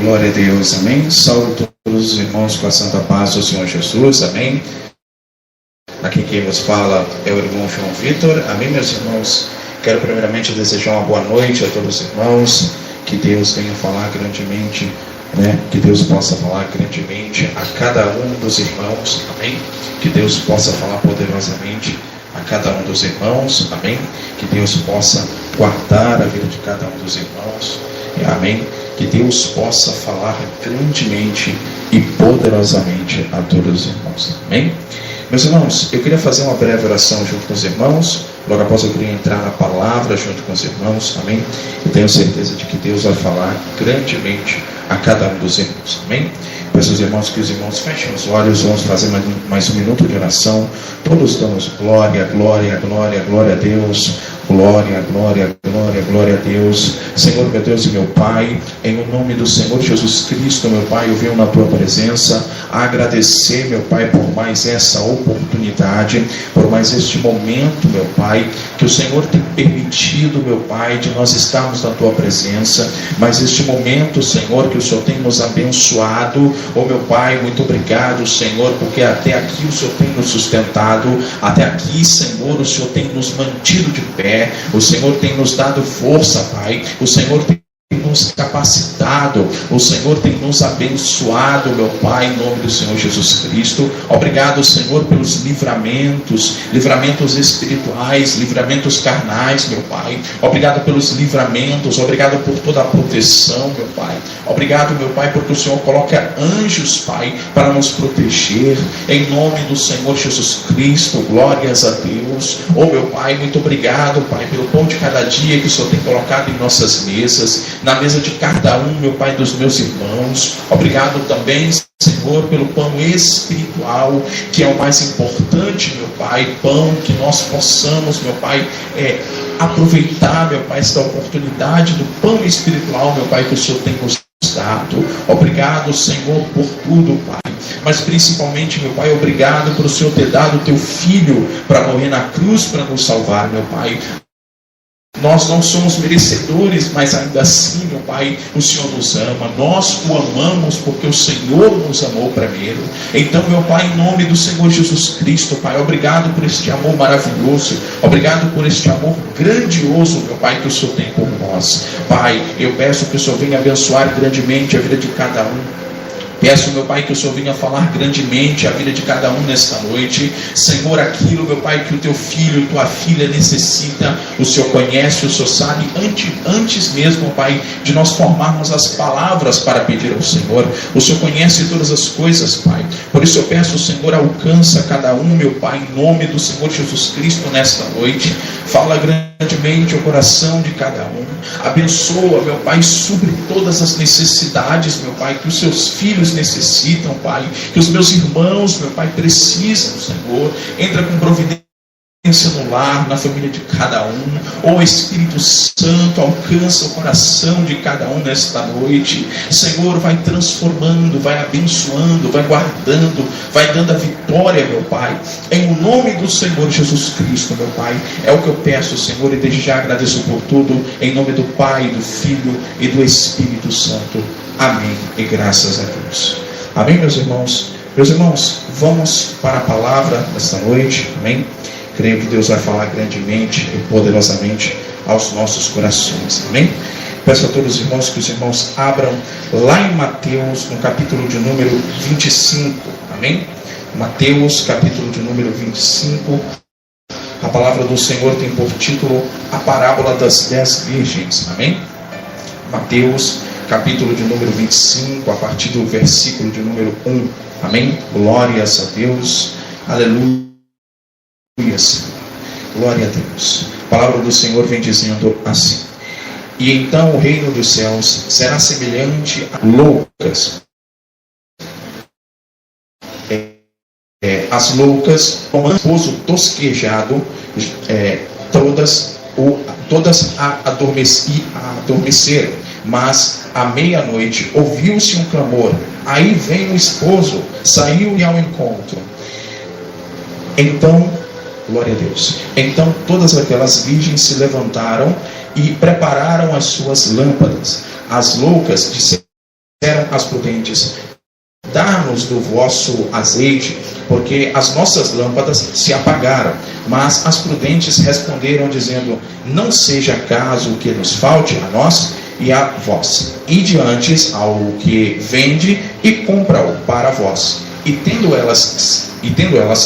Glória a Deus, amém. Saúde todos os irmãos com a santa paz do Senhor Jesus, amém. Aqui quem nos fala é o irmão João Vitor, amém, meus irmãos. Quero primeiramente desejar uma boa noite a todos os irmãos, que Deus venha falar grandemente, que Deus possa falar grandemente a cada um dos irmãos, amém. Que Deus possa falar poderosamente a cada um dos irmãos, amém. Que Deus possa guardar a vida de cada um dos irmãos, amém. Que Deus possa falar grandemente e poderosamente a todos os irmãos, amém. Meus irmãos, eu queria fazer uma breve oração junto com os irmãos. Logo após eu queria entrar na palavra junto com os irmãos, amém. Eu tenho certeza de que Deus vai falar grandemente a cada um dos irmãos, amém. Peço aos irmãos que os irmãos fechem os olhos. Vamos fazer mais um minuto de oração. Todos damos glória, glória, glória, glória a Deus. Glória, glória, glória, glória a Deus. Senhor, meu Deus e meu Pai, em o nome do Senhor Jesus Cristo, meu Pai, eu venho na Tua presença a agradecer, meu Pai, por mais essa oportunidade, por mais este momento, meu Pai, que o Senhor tem permitido, meu Pai, de nós estarmos na Tua presença, mas este momento, Senhor, que o Senhor tem nos abençoado, meu Pai, muito obrigado, Senhor, porque até aqui o Senhor tem nos sustentado, até aqui, Senhor, o Senhor tem nos mantido de pé, o Senhor tem nos dado força, Pai, o Senhor tem nos capacitado, o Senhor tem nos abençoado, meu Pai, em nome do Senhor Jesus Cristo. Obrigado, Senhor, pelos livramentos espirituais, livramentos carnais, meu Pai. Obrigado pelos livramentos, obrigado por toda a proteção, meu Pai. Obrigado, meu Pai, porque o Senhor coloca anjos, Pai, para nos proteger, em nome do Senhor Jesus Cristo. Glórias a Deus. Meu Pai, muito obrigado, Pai, pelo pão de cada dia que o Senhor tem colocado em nossas mesas, na mesa de cada um, meu Pai, dos meus irmãos. Obrigado também, Senhor, pelo pão espiritual, que é o mais importante, meu Pai. Pão que nós possamos, meu Pai, aproveitar, meu Pai, esta oportunidade do pão espiritual, meu Pai, que o Senhor tem nos dado. Obrigado, Senhor, por tudo, Pai. Mas principalmente, meu Pai, obrigado por o Senhor ter dado o Teu Filho para morrer na cruz, para nos salvar, meu Pai. Nós não somos merecedores, mas ainda assim, meu Pai, o Senhor nos ama. Nós o amamos porque o Senhor nos amou primeiro. Então, meu Pai, em nome do Senhor Jesus Cristo, Pai, obrigado por este amor maravilhoso. Obrigado por este amor grandioso, meu Pai, que o Senhor tem por nós. Pai, eu peço que o Senhor venha abençoar grandemente a vida de cada um. Peço, meu Pai, que o Senhor venha falar grandemente a vida de cada um nesta noite. Senhor, aquilo, meu Pai, que o Teu filho e Tua filha necessita, o Senhor conhece, o Senhor sabe, antes mesmo, Pai, de nós formarmos as palavras para pedir ao Senhor. O Senhor conhece todas as coisas, Pai. Por isso eu peço, Senhor, alcança cada um, meu Pai, em nome do Senhor Jesus Cristo nesta noite. Fala grandemente o coração de cada um. Abençoa, meu Pai, supre todas as necessidades, meu Pai, que os Seus filhos necessitam, Pai, que os meus irmãos, meu Pai, precisam, Senhor. Entra com providência no lar, na família de cada um. Espírito Santo, alcança o coração de cada um nesta noite. Senhor, vai transformando, vai abençoando, vai guardando, vai dando a vitória, meu Pai, em nome do Senhor Jesus Cristo, meu Pai. É o que eu peço, Senhor, e desde já agradeço por tudo, em nome do Pai, do Filho e do Espírito Santo. Amém e graças a Deus. Amém, meus irmãos? Meus irmãos, vamos para a palavra desta noite, amém? Creio que Deus vai falar grandemente e poderosamente aos nossos corações, amém? Peço a todos os irmãos que os irmãos abram lá em Mateus, no capítulo de número 25, amém? Mateus, capítulo de número 25. A palavra do Senhor tem por título a parábola das 10 virgens, amém? Mateus, capítulo de número 25, a partir do versículo de número 1, amém? Glórias a Deus, aleluia. Glória a Deus. A palavra do Senhor vem dizendo assim: e então o reino dos céus será semelhante a loucas. As loucas, com um esposo tosquejado, todas adormeceram. Mas à meia-noite ouviu-se um clamor. Aí vem o esposo, saiu-lhe ao encontro. Então, glória a Deus. Então todas aquelas virgens se levantaram e prepararam as suas lâmpadas. As loucas disseram as prudentes: dá-nos do vosso azeite, porque as nossas lâmpadas se apagaram. Mas as prudentes responderam, dizendo: não seja caso que nos falte a nós e a vós. Ide antes ao que vende e compra-o para vós. E tendo elas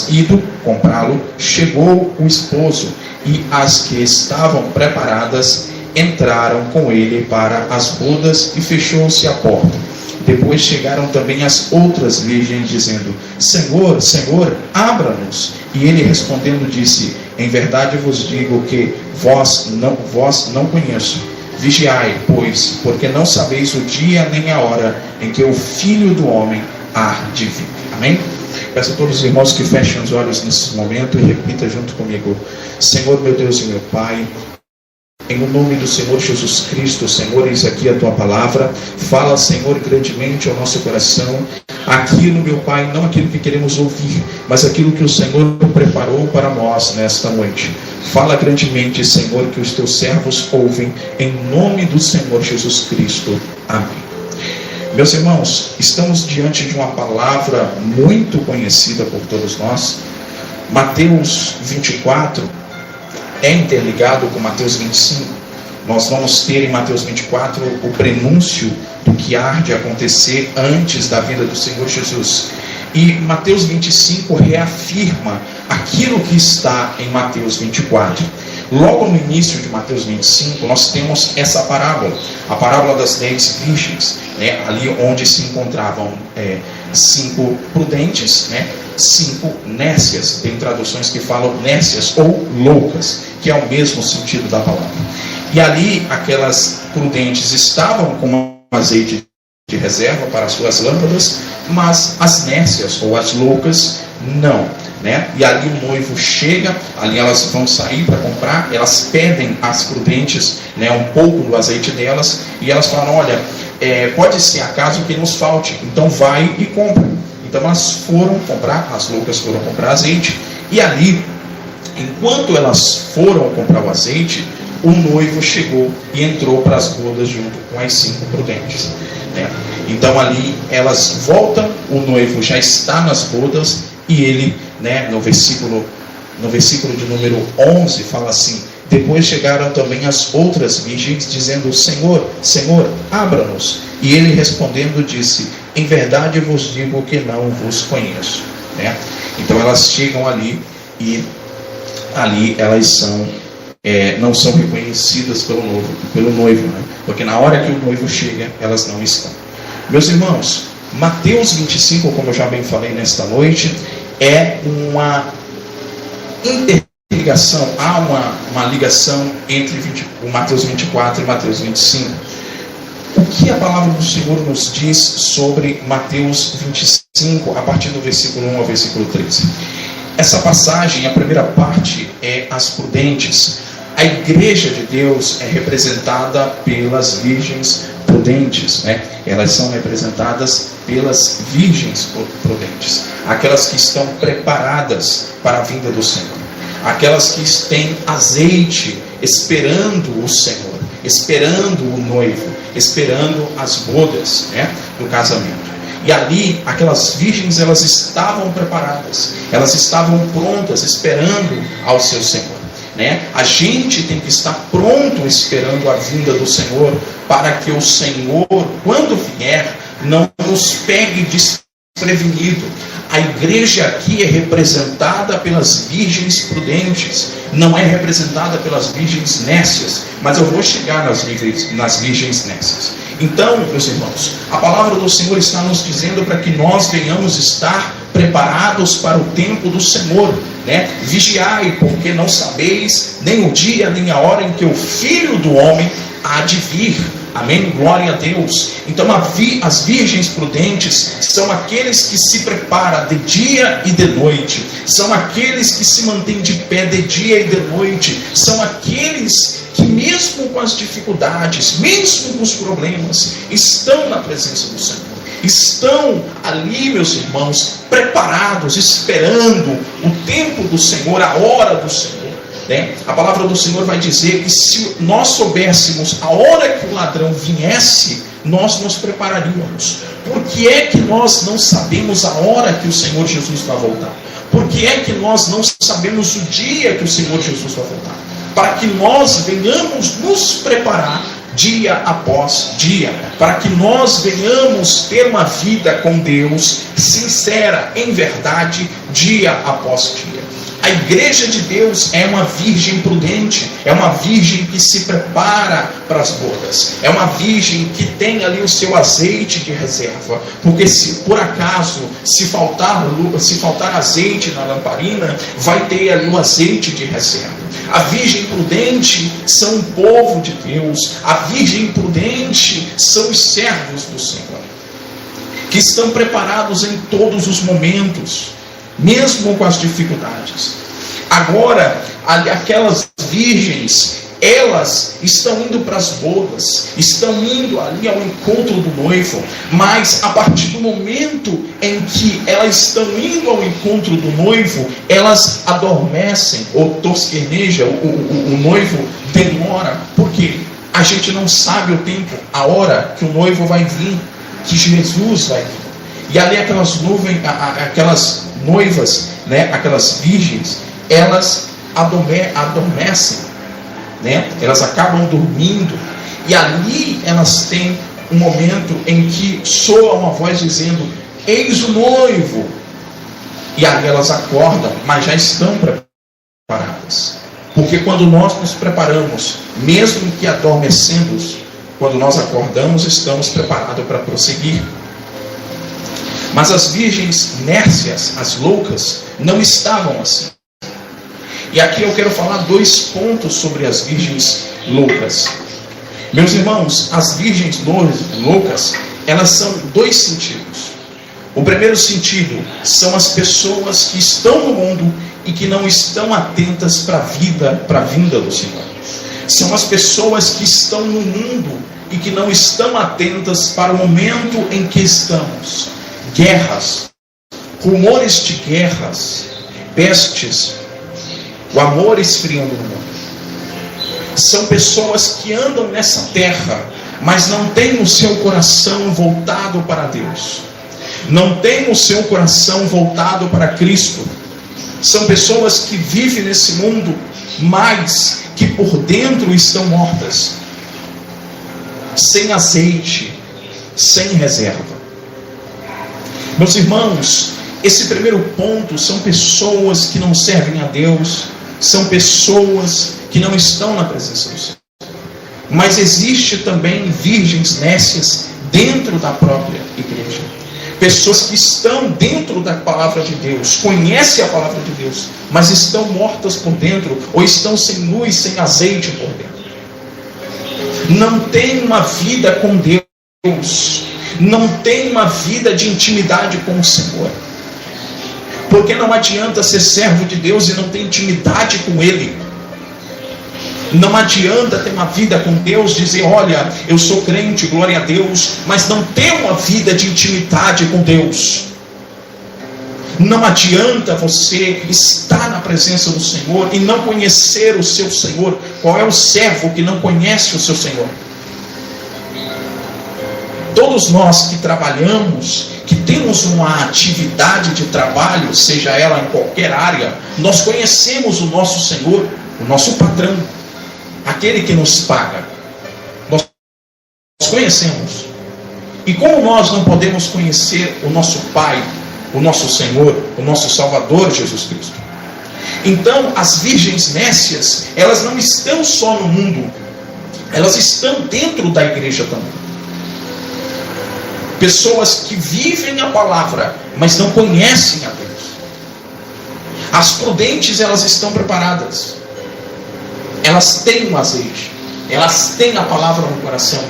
ido comprá-lo, chegou o esposo, e as que estavam preparadas entraram com ele para as bodas, e fechou-se a porta. Depois chegaram também as outras virgens, dizendo: Senhor, Senhor, abra-nos. E ele respondendo disse: em verdade vos digo que vós não conheço. Vigiai, pois, porque não sabeis o dia nem a hora em que o Filho do Homem há de vir. Amém? Peço a todos os irmãos que fechem os olhos nesse momento e repita junto comigo: Senhor, meu Deus e meu Pai, em nome do Senhor Jesus Cristo, Senhor, eis aqui a Tua palavra. Fala, Senhor, grandemente ao nosso coração, aquilo, meu Pai, não aquilo que queremos ouvir, mas aquilo que o Senhor preparou para nós nesta noite. Fala grandemente, Senhor, que os Teus servos ouvem, em nome do Senhor Jesus Cristo. Amém. Meus irmãos, estamos diante de uma palavra muito conhecida por todos nós. Mateus 24 é interligado com Mateus 25. Nós vamos ter em Mateus 24 o prenúncio do que há de acontecer antes da vinda do Senhor Jesus. E Mateus 25 reafirma aquilo que está em Mateus 24. Logo no início de Mateus 25, nós temos essa parábola, a parábola das 10 virgens, né? Ali onde se encontravam 5 prudentes, né? 5 nécias. Tem traduções que falam nécias ou loucas, que é o mesmo sentido da palavra. E ali aquelas prudentes estavam com azeite de reserva para as suas lâmpadas, mas as nécias ou as loucas não, né? E ali o noivo chega, ali elas vão sair para comprar, elas pedem às prudentes, né, um pouco do azeite delas, e elas falam: olha, pode ser acaso que nos falte, então vai e compra. Então elas foram comprar, as loucas foram comprar azeite, e ali, enquanto elas foram comprar o azeite, o noivo chegou e entrou para as bodas junto com as 5 prudentes, né? Então ali elas voltam, o noivo já está nas bodas, e ele, né, no versículo de número 11, fala assim: depois chegaram também as outras virgens, dizendo: Senhor, Senhor, abra-nos. E ele respondendo disse: em verdade vos digo que não vos conheço, né? Então elas chegam ali, e ali elas são não são reconhecidas pelo noivo, né? Porque na hora que o noivo chega, elas não estão. Meus irmãos, Mateus 25, como eu já bem falei nesta noite, é uma interligação, há uma ligação entre o Mateus 24 e Mateus 25. O que a palavra do Senhor nos diz sobre Mateus 25, a partir do versículo 1 ao versículo 13? Essa passagem, a primeira parte, é as prudentes. A igreja de Deus é representada pelas virgens prudentes, né? Elas são representadas pelas virgens prudentes, aquelas que estão preparadas para a vinda do Senhor, aquelas que têm azeite esperando o Senhor, esperando o noivo, esperando as bodas, né, do casamento. E ali, aquelas virgens, elas estavam preparadas, elas estavam prontas, esperando ao seu Senhor, né? A gente tem que estar pronto esperando a vinda do Senhor, para que o Senhor, quando vier, não nos pegue desprevenido. A igreja aqui é representada pelas virgens prudentes, não é representada pelas virgens nécias, mas eu vou chegar nas virgens nécias. Então, meus irmãos, a palavra do Senhor está nos dizendo para que nós venhamos estar preparados para o tempo do Senhor, né? Vigiai, porque não sabeis nem o dia nem a hora em que o Filho do Homem há de vir. Amém? Glória a Deus. Então as virgens prudentes são aqueles que se preparam de dia e de noite, são aqueles que se mantêm de pé de dia e de noite, são aqueles que mesmo com as dificuldades, mesmo com os problemas, estão na presença do Senhor, estão ali, meus irmãos, preparados, esperando o tempo do Senhor, a hora do Senhor. A palavra do Senhor vai dizer que se nós soubéssemos a hora que o ladrão viesse, nós nos prepararíamos? Por que é que nós não sabemos a hora que o Senhor Jesus vai voltar? Por que é que nós não sabemos o dia que o Senhor Jesus vai voltar? Para que nós venhamos nos preparar dia após dia, para que nós venhamos ter uma vida com Deus sincera, em verdade, dia após dia. A igreja de Deus é uma virgem prudente, é uma virgem que se prepara para as bodas, é uma virgem que tem ali o seu azeite de reserva, porque se por acaso se faltar azeite na lamparina, vai ter ali o azeite de reserva. A virgem prudente são o povo de Deus, a virgem prudente são os servos do Senhor, que estão preparados em todos os momentos, mesmo com as dificuldades. Agora, aquelas virgens, elas estão indo para as bodas, estão indo ali ao encontro do noivo, mas a partir do momento em que elas estão indo ao encontro do noivo, elas adormecem ou tosquenejam, o noivo demora. Por quê? A gente não sabe o tempo, a hora que o noivo vai vir, que Jesus vai vir. E ali aquelas noivas, né, aquelas virgens, elas adormecem, né? Elas acabam dormindo, e ali elas têm um momento em que soa uma voz dizendo: eis o noivo. E ali elas acordam, mas já estão preparadas, porque quando nós nos preparamos, mesmo que adormecendo, quando nós acordamos, estamos preparados para prosseguir. Mas as virgens nércias, as loucas, não estavam assim. E aqui eu quero falar 2 pontos sobre as virgens loucas. Meus irmãos, as virgens loucas, elas são 2 sentidos. O primeiro sentido são as pessoas que estão no mundo e que não estão atentas para a vinda do Senhor. São as pessoas que estão no mundo e que não estão atentas para o momento em que estamos. Guerras, rumores de guerras, pestes, o amor esfriando no mundo. São pessoas que andam nessa terra, mas não têm o seu coração voltado para Deus, não têm o seu coração voltado para Cristo. São pessoas que vivem nesse mundo, mas que por dentro estão mortas, sem azeite, sem reserva. Meus irmãos, esse primeiro ponto são pessoas que não servem a Deus, são pessoas que não estão na presença do Senhor. Mas existe também virgens nécias dentro da própria igreja. Pessoas que estão dentro da palavra de Deus, conhecem a palavra de Deus, mas estão mortas por dentro, ou estão sem luz, sem azeite por dentro. Não tem uma vida com Deus, não tem uma vida de intimidade com o Senhor. Porque não adianta ser servo de Deus e não ter intimidade com Ele. Não adianta ter uma vida com Deus, dizer: olha, eu sou crente, glória a Deus, mas não ter uma vida de intimidade com Deus. Não adianta você estar na presença do Senhor e não conhecer o seu Senhor. Qual é o servo que não conhece o seu Senhor? Todos nós que trabalhamos, que temos uma atividade de trabalho, seja ela em qualquer área, nós conhecemos o nosso Senhor, o nosso patrão, aquele que nos paga. Nós conhecemos. E como nós não podemos conhecer o nosso Pai, o nosso Senhor, o nosso Salvador Jesus Cristo? Então as virgens nécias, elas não estão só no mundo, elas estão dentro da igreja também. Pessoas que vivem a palavra, mas não conhecem a Deus. As prudentes, elas estão preparadas. Elas têm o azeite. Elas têm a palavra no coração.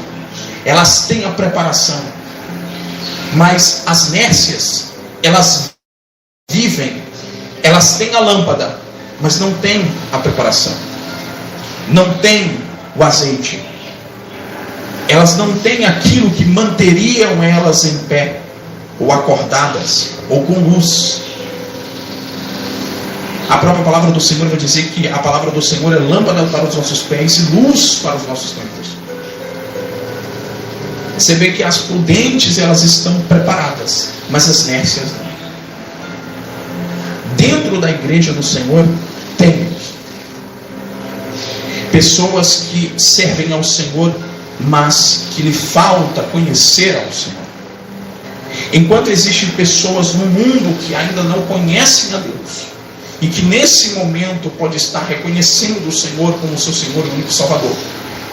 Elas têm a preparação. Mas as nércias, elas vivem. Elas têm a lâmpada, mas não têm a preparação. Não têm o azeite. Elas não têm aquilo que manteriam elas em pé, ou acordadas, ou com luz. A própria palavra do Senhor vai dizer que a palavra do Senhor é lâmpada para os nossos pés e luz para os nossos caminhos. Você vê que as prudentes, elas estão preparadas, mas as nércias não. Dentro da igreja do Senhor, tem pessoas que servem ao Senhor, mas que lhe falta conhecer ao Senhor. Enquanto existem pessoas no mundo que ainda não conhecem a Deus, e que nesse momento pode estar reconhecendo o Senhor como seu Senhor e único Salvador,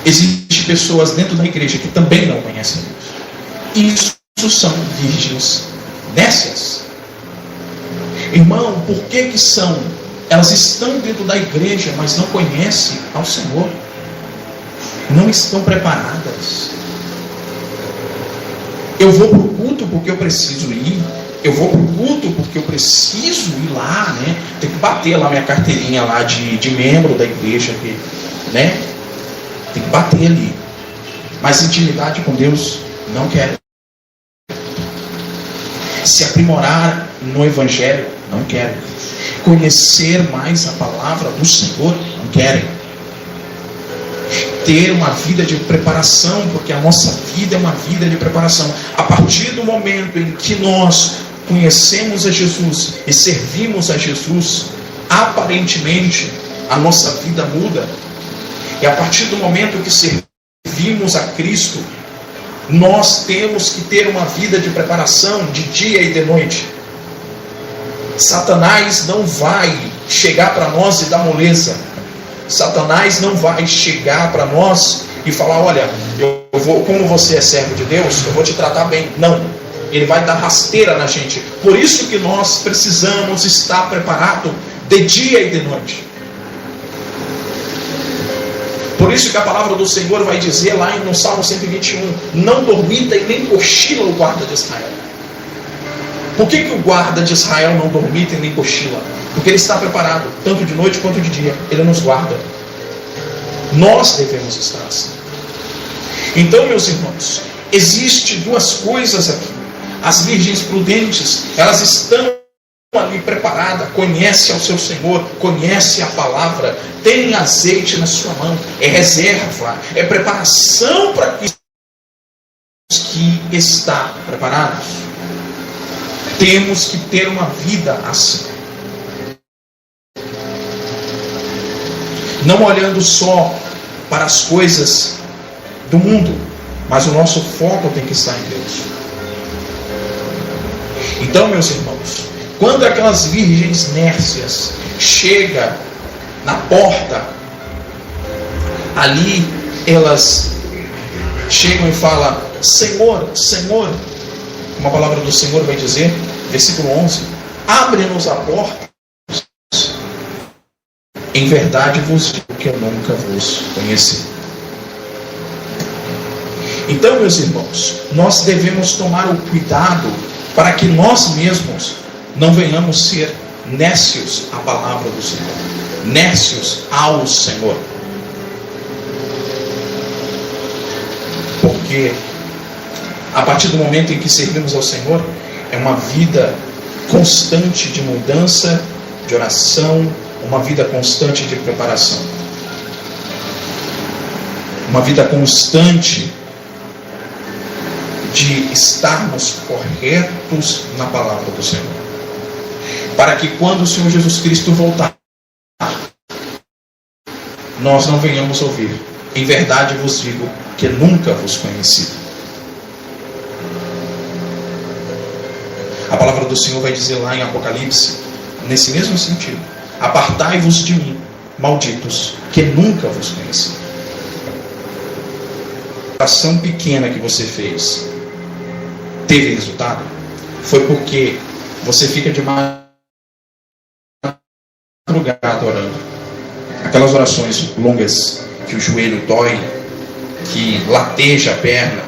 existem pessoas dentro da igreja que também não conhecem a Deus. Isso são virgens nércias. Irmão, por que são? Elas estão dentro da igreja, mas não conhecem ao Senhor. Não estão preparadas. Eu vou para o culto porque eu preciso ir. Eu vou para o culto porque eu preciso ir lá, né? Tem que bater lá minha carteirinha lá de membro da igreja, né? Tem que bater ali. Mas intimidade com Deus não querem. Se aprimorar no Evangelho, não querem. Conhecer mais a palavra do Senhor, não querem. Ter uma vida de preparação, porque a nossa vida é uma vida de preparação. A partir do momento em que nós conhecemos a Jesus e servimos a Jesus, aparentemente a nossa vida muda. E a partir do momento que servimos a Cristo, nós temos que ter uma vida de preparação de dia e de noite. Satanás não vai chegar para nós e dar moleza. Satanás não vai chegar para nós e falar: olha, eu vou, como você é servo de Deus, eu vou te tratar bem. Não, ele vai dar rasteira na gente. Por isso que nós precisamos estar preparados de dia e de noite. Por isso que a palavra do Senhor vai dizer lá no Salmo 121: não dormita e nem cochila o guarda de Israel. Por que o guarda de Israel não dormita e nem cochila? Porque ele está preparado, tanto de noite quanto de dia. Ele nos guarda. Nós devemos estar assim. Então, meus irmãos, existe duas coisas aqui. As virgens prudentes, elas estão ali preparadas, conhece ao seu Senhor, conhece a palavra, tem azeite na sua mão, é reserva, é preparação para que está preparados. Temos que ter uma vida assim. Não olhando só para as coisas do mundo, mas o nosso foco tem que estar em Deus. Então, meus irmãos, quando aquelas virgens nércias chegam na porta, ali elas chegam e falam: Senhor, Senhor, uma palavra do Senhor vai dizer, versículo 11: abre-nos a porta. Em verdade vos digo que eu nunca vos conheci. Então, meus irmãos, nós devemos tomar o cuidado para que nós mesmos não venhamos ser nércios à palavra do Senhor, nércios ao Senhor. Porque a partir do momento em que servimos ao Senhor, é uma vida constante de mudança, de oração, uma vida constante de preparação. Uma vida constante de estarmos corretos na palavra do Senhor. Para que quando o Senhor Jesus Cristo voltar, nós não venhamos ouvir: em verdade vos digo que nunca vos conheci. A palavra do Senhor vai dizer lá em Apocalipse, nesse mesmo sentido: apartai-vos de mim, malditos, que nunca vos conheci. A oração pequena que você fez teve resultado? Foi porque você fica de madrugada orando. Aquelas orações longas que o joelho dói, que lateja a perna,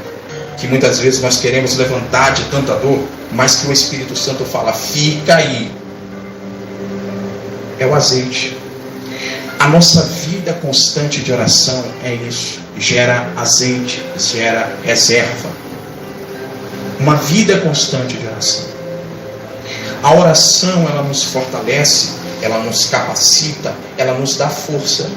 que muitas vezes nós queremos levantar de tanta dor, mas que o Espírito Santo fala: fica aí. É o azeite. A nossa vida constante de oração é isso. Gera azeite, gera reserva. Uma vida constante de oração. A oração, ela nos fortalece, ela nos capacita, ela nos dá força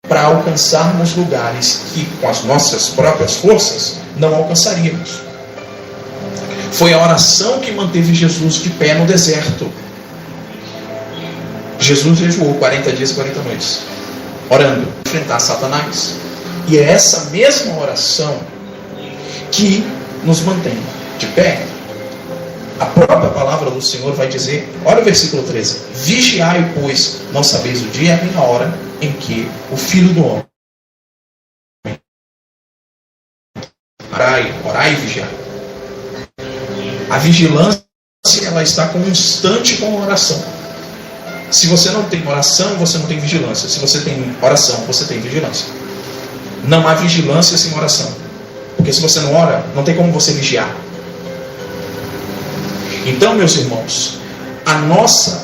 para alcançarmos lugares que com as nossas próprias forças não alcançaríamos. Foi a oração que manteve Jesus de pé no deserto. Jesus jejuou 40 dias e 40 noites, orando, enfrentar Satanás. E é essa mesma oração que nos mantém de pé. A própria palavra do Senhor vai dizer, olha o versículo 13: vigiai, pois, não sabeis o dia nem a hora em que o Filho do Homem. Orai e vigiai. A vigilância, ela está constante com a oração. Se você não tem oração, você não tem vigilância. Se você tem oração, você tem vigilância. Não há vigilância sem oração. Porque se você não ora, não tem como você vigiar. Então, meus irmãos,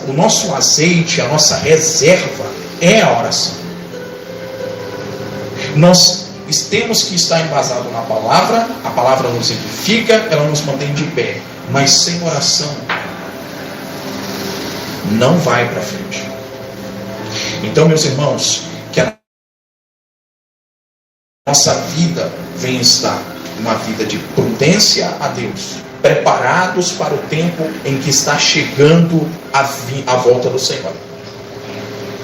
o nosso azeite, a nossa reserva é a oração. Nós temos que estar embasado na palavra, a palavra nos edifica, ela nos mantém de pé. Mas sem oração, não vai para frente. Então, meus irmãos, que a nossa vida venha estar uma vida de prudência a Deus, preparados para o tempo em que está chegando a volta do Senhor.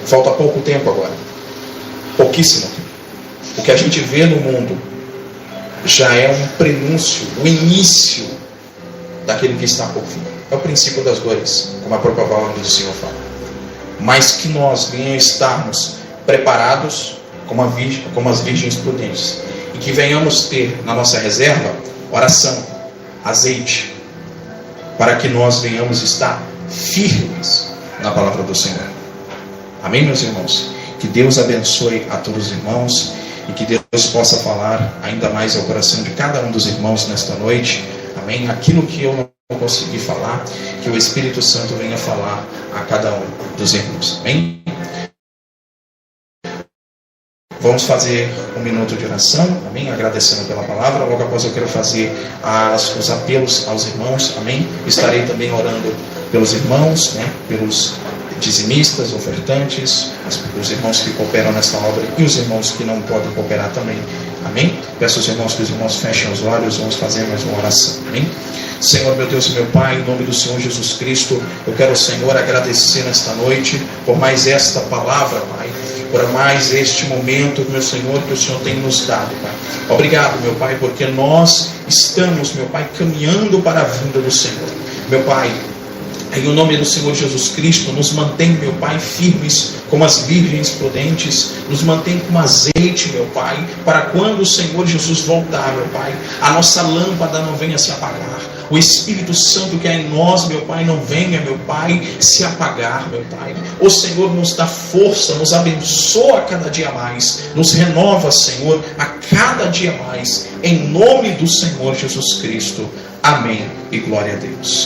Falta pouco tempo agora, pouquíssimo tempo. O que a gente vê no mundo já é um prenúncio, o início daquele que está por vir. É o princípio das dores, como a própria palavra do Senhor fala. Mas que nós venhamos estarmos preparados como as virgens prudentes, e que venhamos ter na nossa reserva oração, azeite, para que nós venhamos estar firmes na palavra do Senhor. Amém, meus irmãos? Que Deus abençoe a todos os irmãos e que Deus possa falar ainda mais ao coração de cada um dos irmãos nesta noite. Amém? Aquilo que eu não consegui falar, que o Espírito Santo venha falar a cada um dos irmãos. Amém? Vamos fazer um minuto de oração, amém? Agradecendo pela palavra. Logo após eu quero fazer os apelos aos irmãos, amém? Estarei também orando pelos irmãos, né? Pelos dizimistas, ofertantes, os irmãos que cooperam nesta obra e os irmãos que não podem cooperar também, amém? Peço aos irmãos que os irmãos fechem os olhos, vamos fazer mais uma oração, amém? Senhor, meu Deus e meu Pai, em nome do Senhor Jesus Cristo, eu quero, Senhor, agradecer nesta noite por mais esta palavra, Pai, por mais este momento, meu Senhor, que o Senhor tem nos dado, Pai. Obrigado, meu Pai, porque nós estamos, meu Pai, caminhando para a vinda do Senhor. Meu Pai, em nome do Senhor Jesus Cristo, nos mantém, meu Pai, firmes como as virgens prudentes, nos mantém com azeite, meu Pai, para quando o Senhor Jesus voltar, meu Pai, a nossa lâmpada não venha se apagar, o Espírito Santo que é em nós, meu Pai, não venha, meu Pai, se apagar, meu Pai. O Senhor nos dá força, nos abençoa a cada dia mais, nos renova, Senhor, a cada dia mais, em nome do Senhor Jesus Cristo. Amém e glória a Deus.